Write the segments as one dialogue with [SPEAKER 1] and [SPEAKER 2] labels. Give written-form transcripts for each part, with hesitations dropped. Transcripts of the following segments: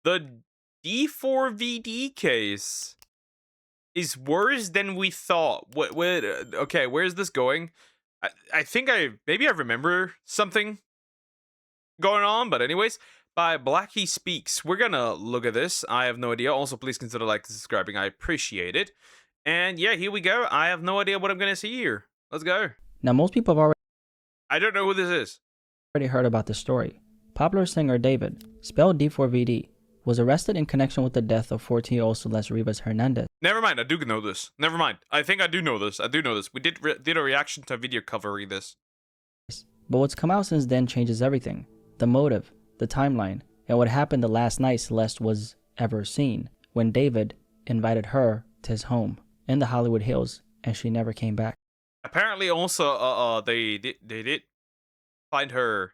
[SPEAKER 1] The D4vd case is worse than we thought. What okay, where's this going? I think maybe I remember something going on, but anyways, by BlackySpeakz, we're gonna look at this. I have no idea. Also, please consider liking and subscribing. I appreciate it. And yeah, here we go. I have no idea what I'm gonna see here. Let's go.
[SPEAKER 2] Now, most people have
[SPEAKER 1] I don't know who this is.
[SPEAKER 2] already heard about this story. Popular singer David, spelled D4vd, was arrested in connection with the death of 14-year-old Celeste Rivas Hernandez.
[SPEAKER 1] Never mind, I do know this. Never mind. I think I do know this. I do know this. We did a reaction to a video covering this.
[SPEAKER 2] But what's come out since then changes everything. The motive, the timeline, and what happened the last night Celeste was ever seen, when David invited her to his home in the Hollywood Hills, and she never came back.
[SPEAKER 1] Apparently, also, they did find her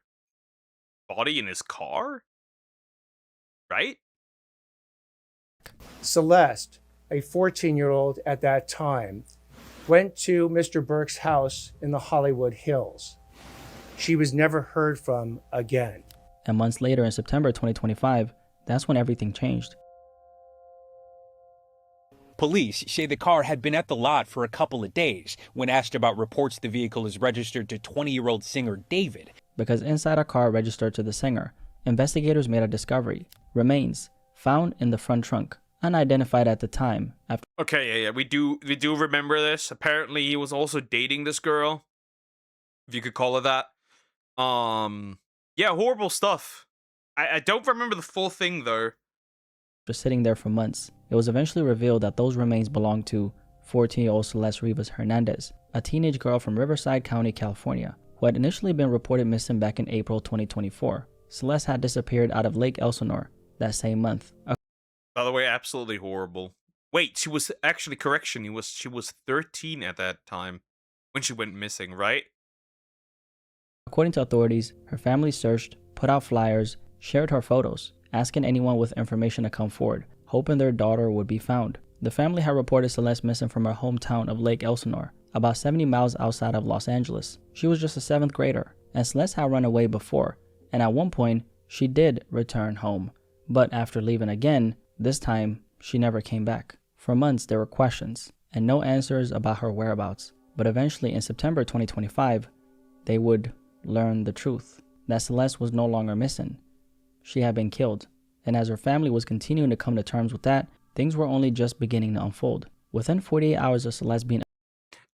[SPEAKER 1] body in his car, right?
[SPEAKER 3] Celeste, a 14-year-old at that time, went to Mr. Burke's house in the Hollywood Hills. She was never heard from again.
[SPEAKER 2] And months later, in September 2025, that's when everything changed.
[SPEAKER 4] Police say the car had been at the lot for a couple of days. When asked about reports the vehicle is registered to 20-year-old singer David.
[SPEAKER 2] Because inside a car registered to the singer, investigators made a discovery. Remains found in the front trunk, unidentified at the time.
[SPEAKER 1] Okay, yeah, we do remember this. Apparently, he was also dating this girl, if you could call it that. Yeah, horrible stuff. I don't remember the full thing though.
[SPEAKER 2] After sitting there for months, it was eventually revealed that those remains belonged to 14-year-old Celeste Rivas Hernandez, a teenage girl from Riverside County, California, who had initially been reported missing back in April 2024. Celeste had disappeared out of Lake Elsinore that same month.
[SPEAKER 1] By the way, absolutely horrible. Wait, she was actually, correction, she was 13 at that time when she went missing, right?
[SPEAKER 2] According to authorities, her family searched, put out flyers, shared her photos, asking anyone with information to come forward, hoping their daughter would be found. The family had reported Celeste missing from her hometown of Lake Elsinore, about 70 miles outside of Los Angeles. She was just a 7th grader, and Celeste had run away before, and at one point, she did return home. But after leaving again, this time, she never came back. For months, there were questions, and no answers about her whereabouts. But eventually, in September 2025, they would learn the truth, that Celeste was no longer missing. She had been killed, and as her family was continuing to come to terms with that, things were only just beginning to unfold. Within 48 hours of Celeste being...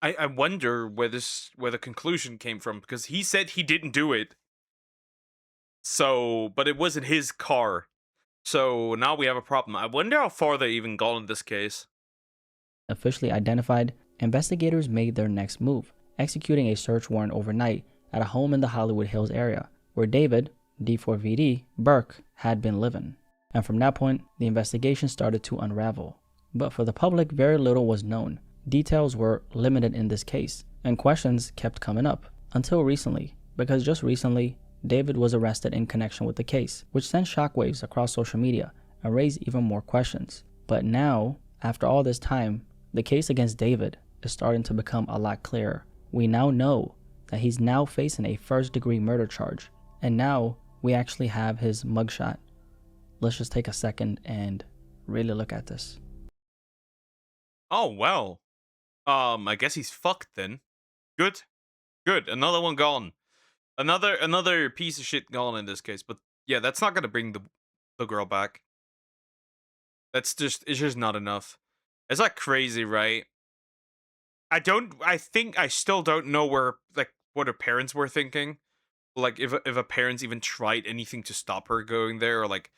[SPEAKER 1] I wonder where the conclusion came from, because he said he didn't do it. So, but it wasn't his car. So now we have a problem. I wonder how far they even got in this case.
[SPEAKER 2] Officially identified, investigators made their next move, executing a search warrant overnight at a home in the Hollywood Hills area, where David, D4vd, Burke, had been living. And from that point, the investigation started to unravel. But for the public, very little was known. Details were limited in this case, and questions kept coming up. Until recently, because just recently, David was arrested in connection with the case, which sent shockwaves across social media and raised even more questions. But now, after all this time, the case against David is starting to become a lot clearer. We now know that he's now facing a first-degree murder charge, and now we actually have his mugshot. Let's just take a second and really look at this.
[SPEAKER 1] Oh, well. I guess he's fucked then. Good. Good. Another one gone. Another piece of shit gone in this case. But yeah, that's not gonna bring the girl back. It's just not enough. It's like crazy, right? I think I still don't know what her parents were thinking. Like if her parents even tried anything to stop her going there, or like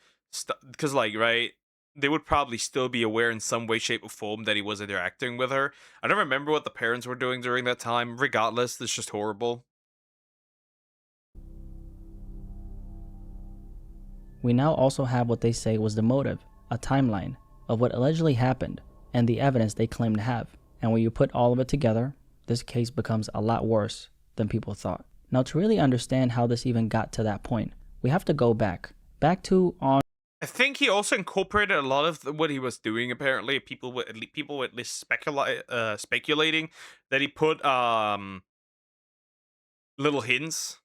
[SPEAKER 1] because right, they would probably still be aware in some way, shape, or form that he was interacting with her. I don't remember what the parents were doing during that time. Regardless, it's just horrible.
[SPEAKER 2] We now also have what they say was the motive, a timeline of what allegedly happened, and the evidence they claim to have. And when you put all of it together, this case becomes a lot worse than people thought. Now, to really understand how this even got to that point, we have to go back to on.
[SPEAKER 1] I think he also incorporated a lot of what he was doing. Apparently, people were at least speculating that he put little hints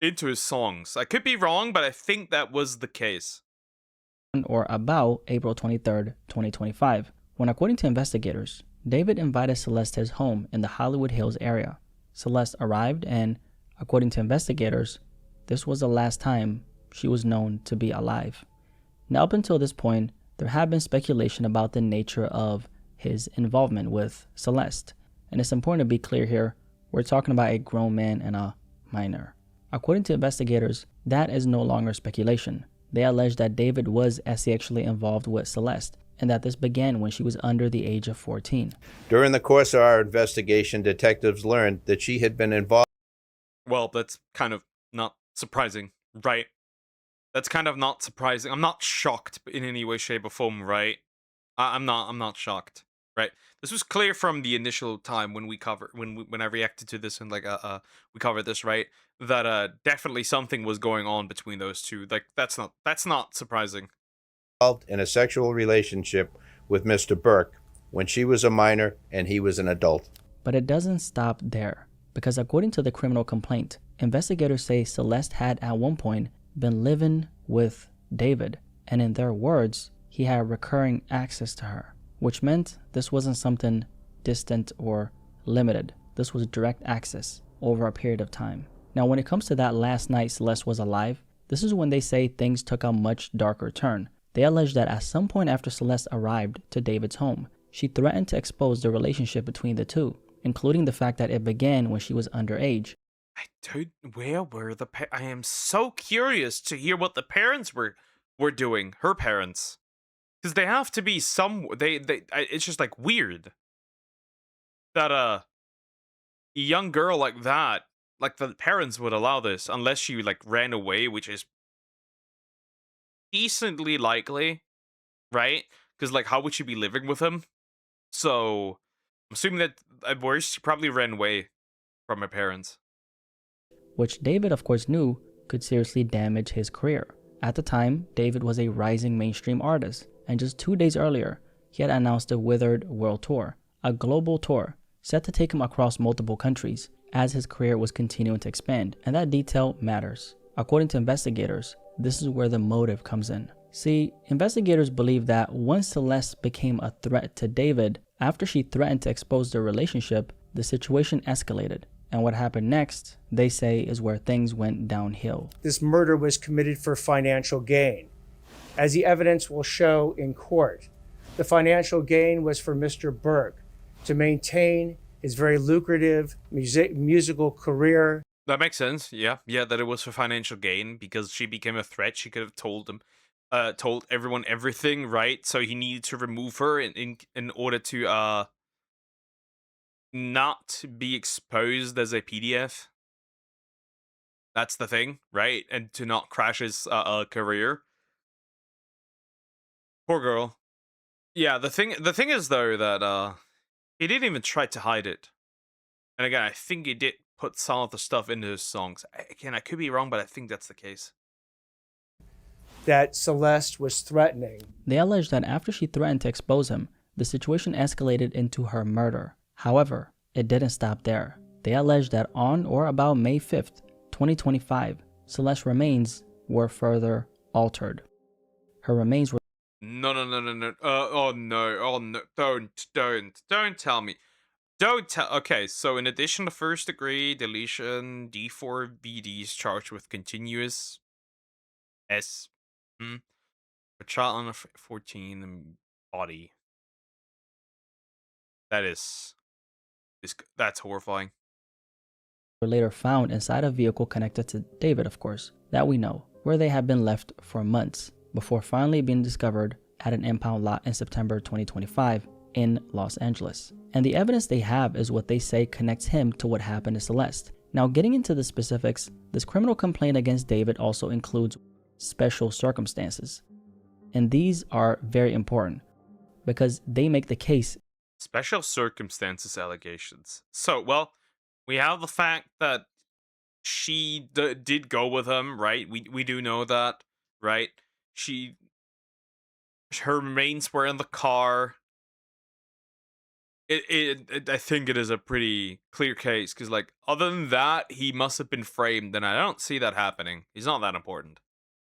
[SPEAKER 1] into his songs. I could be wrong, but I think that was the case.
[SPEAKER 2] or about April 23rd, 2025, when, according to investigators, David invited Celeste to his home in the Hollywood Hills area. Celeste arrived, and according to investigators, this was the last time she was known to be alive. Now, up until this point, there had been speculation about the nature of his involvement with Celeste. And it's important to be clear here, we're talking about a grown man and a minor. According to investigators, that is no longer speculation. They allege that David was sexually involved with Celeste, and that this began when she was under the age of 14.
[SPEAKER 5] During the course of our investigation, detectives learned that she had been involved.
[SPEAKER 1] Well, that's kind of not surprising, right? That's kind of not surprising. I'm not shocked in any way, shape, or form, right? I'm not shocked, right? This was clear from the initial time when we covered, when I reacted to this and we covered this, right? That definitely something was going on between those two. Like that's not surprising.
[SPEAKER 5] In a sexual relationship with Mr. Burke when she was a minor and he was an adult.
[SPEAKER 2] But it doesn't stop there, because according to the criminal complaint, investigators say Celeste had at one point been living with David, and in their words, he had recurring access to her, which meant this wasn't something distant or limited. This was direct access over a period of time. Now, when it comes to that last night Celeste was alive, this is when they say things took a much darker turn. They allege that at some point after Celeste arrived to David's home, she threatened to expose the relationship between the two, including the fact that it began when she was underage.
[SPEAKER 1] Where were the I am so curious to hear what the parents were doing, her parents. Because they have to be it's just like weird that a young girl like that, like the parents would allow this unless she like ran away, which is decently likely, right? Because like how would she be living with him? So I'm assuming that at worst she probably ran away from her parents,
[SPEAKER 2] which David of course knew could seriously damage his career. At the time, David was a rising mainstream artist, and just 2 days earlier, he had announced the Withered World Tour, a global tour set to take him across multiple countries as his career was continuing to expand, and that detail matters. According to investigators, this is where the motive comes in. See, investigators believe that once Celeste became a threat to David, after she threatened to expose their relationship, the situation escalated. And what happened next, they say, is where things went downhill.
[SPEAKER 3] This murder was committed for financial gain. As the evidence will show in court, the financial gain was for Mr. Burke to maintain his very lucrative musical career.
[SPEAKER 1] That makes sense. Yeah, that it was for financial gain because she became a threat. She could have told everyone everything, right? So he needed to remove her in order to not be exposed as a PDF. That's the thing, right? And to not crash his career. Poor girl. Yeah, the thing is though that he didn't even try to hide it. And again, I think he did put some of the stuff into his songs. Again, I could be wrong, but I think that's the case.
[SPEAKER 3] That Celeste was threatening.
[SPEAKER 2] They allege that after she threatened to expose him, the situation escalated into her murder. However, it didn't stop there. They allege that on or about May 5th, 2025, Celeste's remains were further altered. Her remains were...
[SPEAKER 1] No. Oh no. Don't tell me. Okay, so in addition to first degree deletion, D4vd is charged with continuous for child under 14 and body. That's horrifying.
[SPEAKER 2] Were later found inside a vehicle connected to David, of course, that we know, where they had been left for months before finally being discovered at an impound lot in September 2025 in Los Angeles. And the evidence they have is what they say connects him to what happened to Celeste. Now, getting into the specifics, this criminal complaint against David also includes special circumstances. And these are very important because they make the case.
[SPEAKER 1] Special circumstances allegations. So, well, we have the fact that she did go with him, right? We do know that, right? Her remains were in the car. I think it is a pretty clear case because, like, other than that, he must have been framed, and I don't see that happening. He's not that important.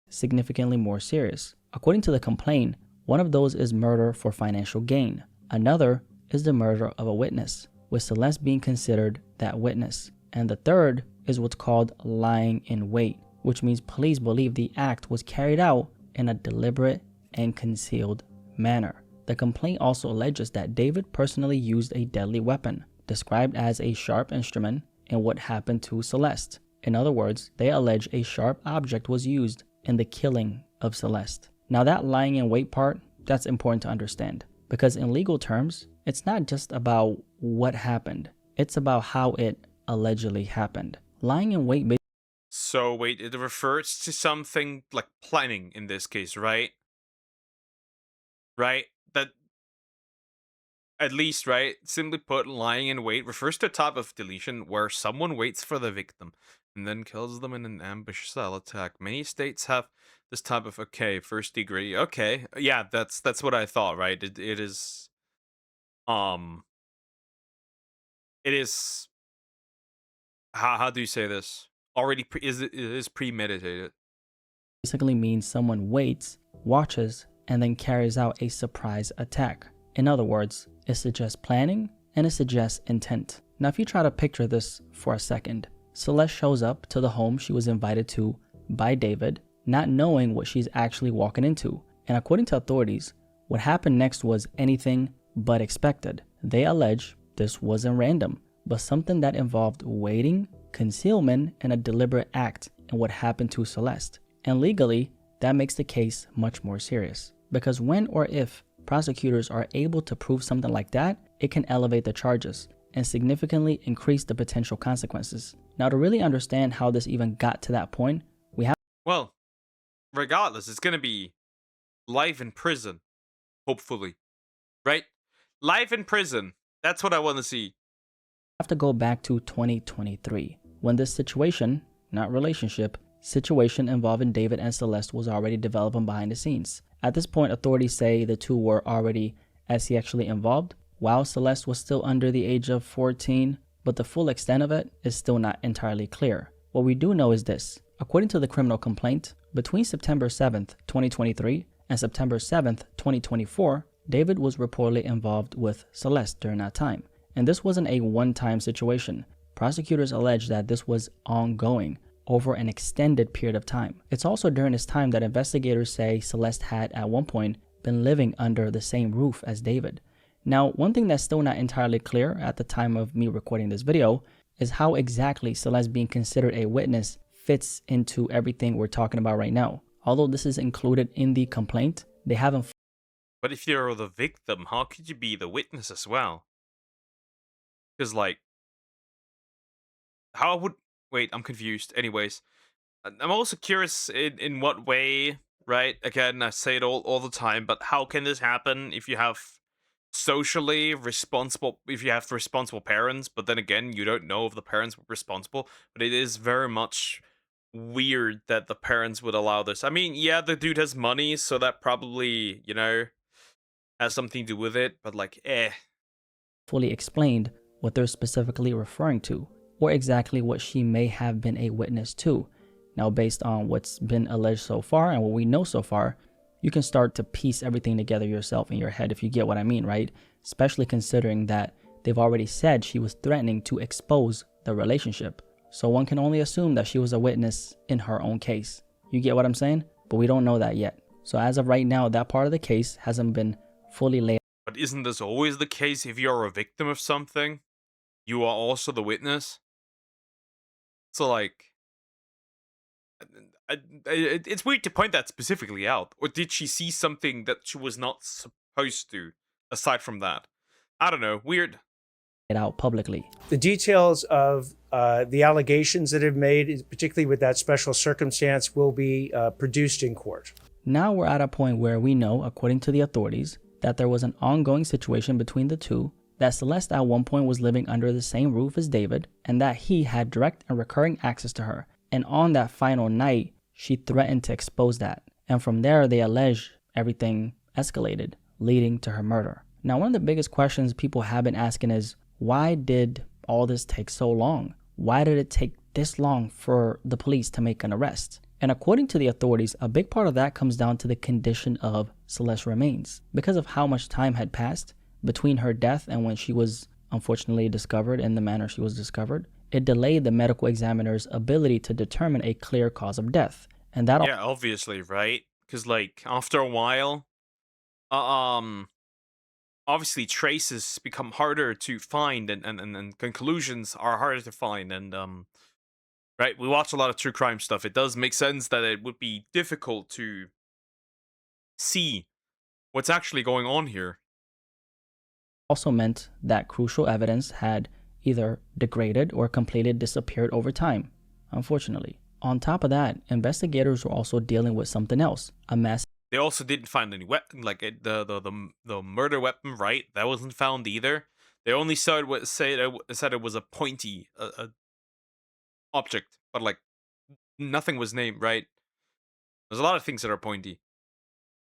[SPEAKER 2] Significantly more serious. According to the complaint, one of those is murder for financial gain. Another is the murder of a witness, with Celeste being considered that witness. And the third is what's called lying in wait, which means police believe the act was carried out in a deliberate and concealed manner. The complaint also alleges that David personally used a deadly weapon, described as a sharp instrument, in what happened to Celeste. In other words, they allege a sharp object was used in the killing of Celeste. Now that lying in wait part, that's important to understand, because in legal terms, it's not just about what happened, it's about how it allegedly happened. Lying in wait.
[SPEAKER 1] So wait, it refers to something like planning in this case, right? Right? That, at least, right? Simply put, lying in wait refers to a type of deletion where someone waits for the victim and then kills them in an ambush style attack. Many states have this type of, okay, first degree. Okay, yeah, that's what I thought, right? It is how do you say this? Already it is premeditated.
[SPEAKER 2] Basically means someone waits, watches, and then carries out a surprise attack. In other words, it suggests planning and it suggests intent. Now if you try to picture this for a second, Celeste shows up to the home she was invited to by David, not knowing what she's actually walking into. And according to authorities, what happened next was anything but expected. They allege this wasn't random, but something that involved waiting, concealment, and a deliberate act in what happened to Celeste. And legally, that makes the case much more serious, because when or if prosecutors are able to prove something like that, it can elevate the charges and significantly increase the potential consequences. Now, to really understand how this even got to that point, we have
[SPEAKER 1] Well, regardless, it's gonna be life in prison, hopefully, right? Life in prison. That's what I want to see.
[SPEAKER 2] to go back to 2023, when this situation, not relationship, situation involving David and Celeste was already developing behind the scenes. At this point, authorities say the two were already sexually involved, while Celeste was still under the age of 14, but the full extent of it is still not entirely clear. What we do know is this. According to the criminal complaint, between September 7th, 2023 and September 7th, 2024, David was reportedly involved with Celeste during that time. And this wasn't a one-time situation. Prosecutors allege that this was ongoing over an extended period of time. It's also during this time that investigators say Celeste had at one point been living under the same roof as David. Now, one thing that's still not entirely clear at the time of me recording this video is how exactly Celeste being considered a witness fits into everything we're talking about right now. Although this is included in the complaint, they haven't.
[SPEAKER 1] But if you're the victim, how could you be the witness as well? Because, like, how would... Wait, I'm confused. Anyways, I'm also curious in what way, right? Again, I say it all the time, but how can this happen if you have socially responsible, if you have responsible parents, but then again, you don't know if the parents were responsible, but it is very much weird that the parents would allow this. I mean, yeah, the dude has money, so that probably, you know, has something to do with it, but like,
[SPEAKER 2] fully explained what they're specifically referring to, or exactly what she may have been a witness to. Now, based on what's been alleged so far and what we know so far, you can start to piece everything together yourself in your head, if you get what I mean, right? Especially considering that they've already said she was threatening to expose the relationship. So one can only assume that she was a witness in her own case. You get what I'm saying? But we don't know that yet. So as of right now, that part of the case hasn't been fully laid.
[SPEAKER 1] But isn't this always the case? If you're a victim of something, you are also the witness? So, like, it's weird to point that specifically out. Or did she see something that she was not supposed to, aside from that? I don't know. Weird.
[SPEAKER 2] It out publicly.
[SPEAKER 3] The details of the allegations that have made, particularly with that special circumstance, will be produced in court.
[SPEAKER 2] Now we're at a point where we know, according to the authorities, that there was an ongoing situation between the two, that Celeste at one point was living under the same roof as David, and that he had direct and recurring access to her. And on that final night, she threatened to expose that. And from there, they allege everything escalated, leading to her murder. Now, one of the biggest questions people have been asking is, why did all this take so long? Why did it take this long for the police to make an arrest? And according to the authorities, a big part of that comes down to the condition of Celeste's remains. Because of how much time had passed between her death and when she was unfortunately discovered in the manner she was discovered, it delayed the medical examiner's ability to determine a clear cause of death. And that
[SPEAKER 1] Yeah, obviously, right? Because, like, after a while, obviously traces become harder to find, and conclusions are harder to find, and, right? We watch a lot of true crime stuff. It does make sense that it would be difficult to see what's actually going on here.
[SPEAKER 2] also meant that crucial evidence had either degraded or completely disappeared over time, unfortunately. On top of that, investigators were also dealing with something else, a massive
[SPEAKER 1] They also didn't find any weapon, like the murder weapon, right? That wasn't found either. They only said it was a pointy object, but like nothing was named, right? There's a lot of things that are pointy.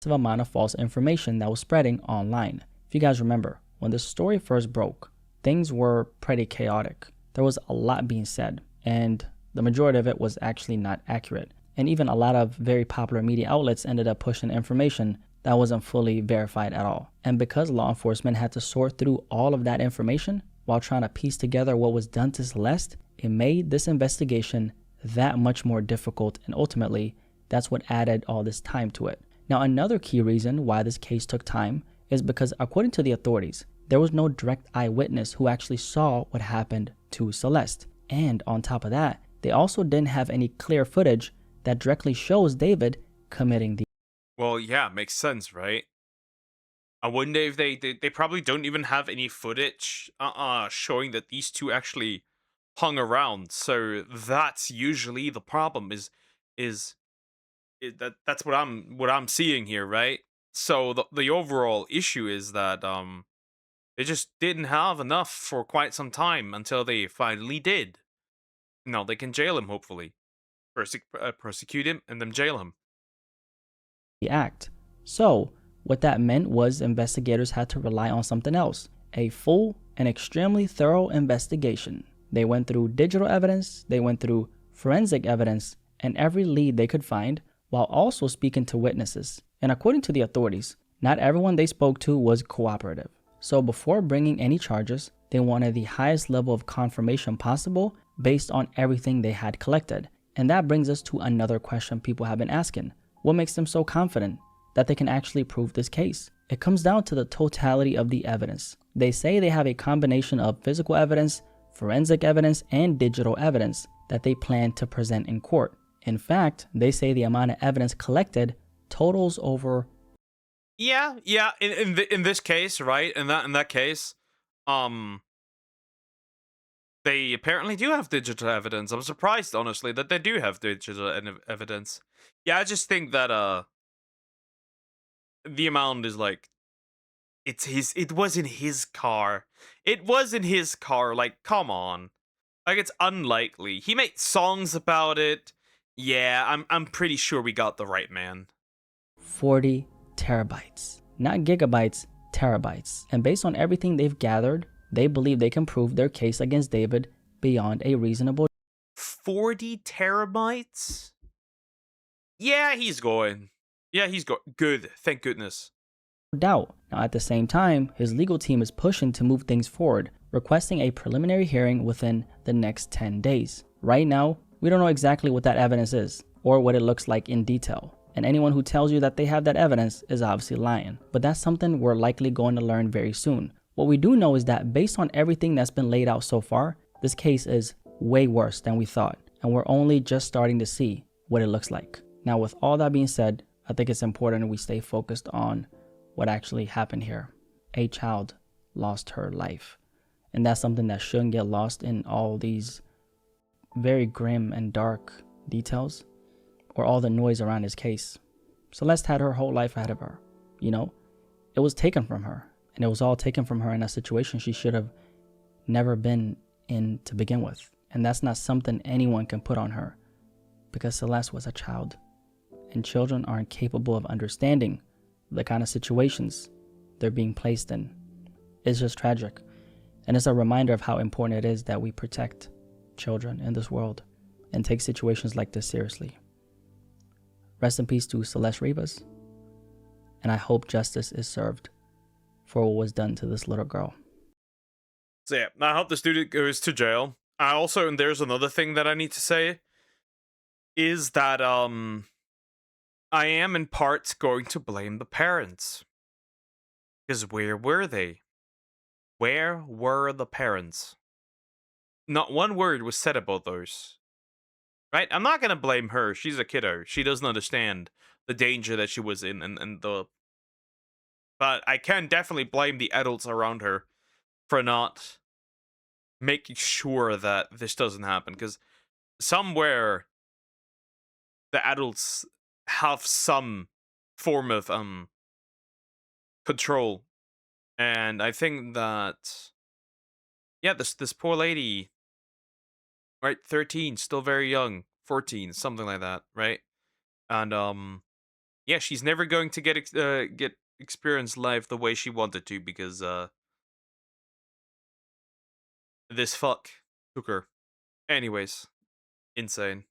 [SPEAKER 2] amount of false information that was spreading online. If you guys remember, when the story first broke, things were pretty chaotic. There was a lot being said, and the majority of it was actually not accurate. And even a lot of very popular media outlets ended up pushing information that wasn't fully verified at all. And because law enforcement had to sort through all of that information while trying to piece together what was done to Celeste, it made this investigation that much more difficult, and ultimately, that's what added all this time to it. Now, another key reason why this case took time is because, according to the authorities, there was no direct eyewitness who actually saw what happened to Celeste. And on top of that, they also didn't have any clear footage that directly shows David committing the.
[SPEAKER 1] Well, yeah, makes sense, right? I wonder if they probably don't even have any footage showing that these two actually hung around. So that's usually the problem that's what I'm seeing here, right? So the overall issue is that they just didn't have enough for quite some time until they finally did. Now they can jail him, hopefully. Prosecute him and then jail him.
[SPEAKER 2] The act. So, what that meant was investigators had to rely on something else, a full and extremely thorough investigation. They went through digital evidence, they went through forensic evidence, and every lead they could find, while also speaking to witnesses. And according to the authorities, not everyone they spoke to was cooperative. So before bringing any charges, they wanted the highest level of confirmation possible based on everything they had collected. And that brings us to another question people have been asking. What makes them so confident that they can actually prove this case? It comes down to the totality of the evidence. They say they have a combination of physical evidence, forensic evidence, and digital evidence that they plan to present in court. In fact, they say the amount of evidence collected totals over.
[SPEAKER 1] Yeah. In this case, right? In that case, they apparently do have digital evidence. I'm surprised, honestly, that they do have digital evidence. Yeah, I just think that the amount is like, it was in his car. It was in his car. Like, come on. Like, it's unlikely. He made songs about it. Yeah, I'm pretty sure we got the right man.
[SPEAKER 2] 40 terabytes. Not gigabytes, terabytes. And based on everything they've gathered, they believe they can prove their case against David beyond a reasonable
[SPEAKER 1] 40 terabytes? Yeah, he's going. Good, thank goodness.
[SPEAKER 2] doubt. Now, at the same time, his legal team is pushing to move things forward, requesting a preliminary hearing within the next 10 days. Right now, we don't know exactly what that evidence is or what it looks like in detail. And anyone who tells you that they have that evidence is obviously lying. But that's something we're likely going to learn very soon. What we do know is that based on everything that's been laid out so far, this case is way worse than we thought. And we're only just starting to see what it looks like. Now, with all that being said, I think it's important we stay focused on what actually happened here. A child lost her life. And that's something that shouldn't get lost in all these very grim and dark details or all the noise around his case. Celeste had her whole life ahead of her. You know, it was taken from her, and it was all taken from her in a situation she should have never been in to begin with. And that's not something anyone can put on her, because Celeste was a child, and children aren't capable of understanding the kind of situations they're being placed in. It's just tragic. And it's a reminder of how important it is that we protect children in this world and take situations like this seriously. Rest in peace to Celeste Rivas, and I hope justice is served for what was done to this little girl.
[SPEAKER 1] So yeah, I hope this dude goes to jail. I also, and there's another thing that I need to say, is that I am in part going to blame the parents. Because where were they? Where were the parents? Not one word was said about those. Right? I'm not gonna blame her. She's a kiddo. She doesn't understand the danger that she was in and the... But I can definitely blame the adults around her for not making sure that this doesn't happen. Because somewhere the adults have some form of control. And I think that, yeah, this poor lady, right, 13, still very young, 14, something like that, right? And yeah, she's never going to get experience life the way she wanted to, because this fuck took her. Anyways, insane.